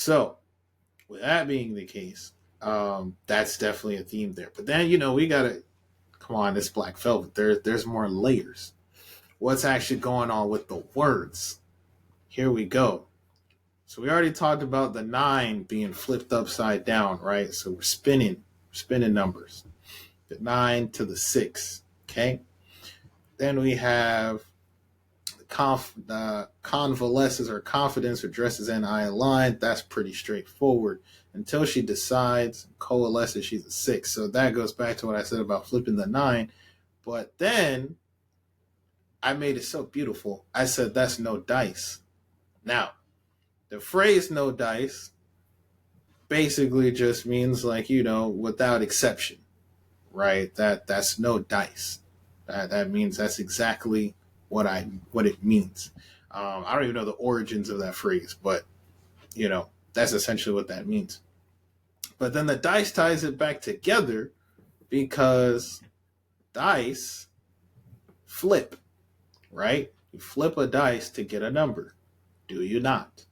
So, with that being the case, that's definitely a theme there. But then, we gotta come on, this Black Velvet. There's more layers. What's actually going on with the words? Here we go. So we already talked about the 9 being flipped upside down, right? So we're spinning numbers. The 9 to the 6. Okay. Then we have the convalesces or confidence or dresses in I aligned. That's pretty straightforward. Until she decides, coalesces, she's a 6. So that goes back to what I said about flipping the 9. But then I made it so beautiful. I said that's no dice. Now, the phrase no dice basically just means without exception, right? That's no dice. That means that's exactly what it means. I don't even know the origins of that phrase, but that's essentially what that means. But then the dice ties it back together because dice flip, right? You flip a dice to get a number, do you not?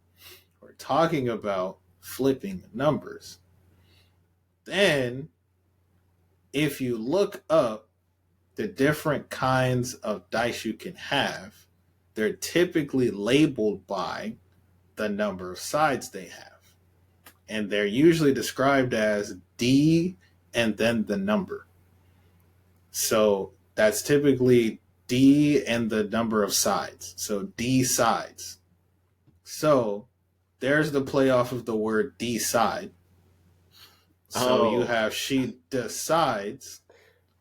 We're talking about flipping numbers. Then, if you look up the different kinds of dice you can have, they're typically labeled by the number of sides they have. And they're usually described as D and then the number. So that's typically D and the number of sides. So D sides. So there's the play off of the word decide. So you have she decides,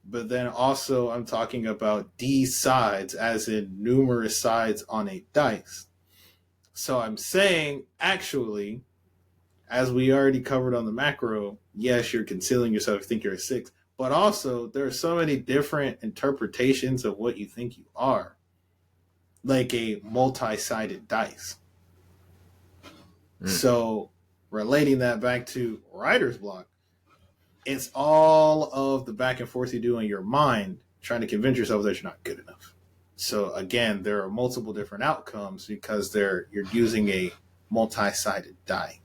but then also I'm talking about D sides as in numerous sides on a dice. So I'm saying, actually, as we already covered on the macro, yes, you're concealing yourself, you think you're a 6, but also there are so many different interpretations of what you think you are, like a multi-sided dice. So relating that back to writer's block, it's all of the back and forth you do in your mind trying to convince yourself that you're not good enough. So again, there are multiple different outcomes because you're using a multi-sided die.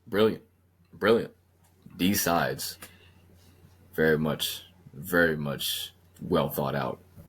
Brilliant. D sides. Very much well thought out.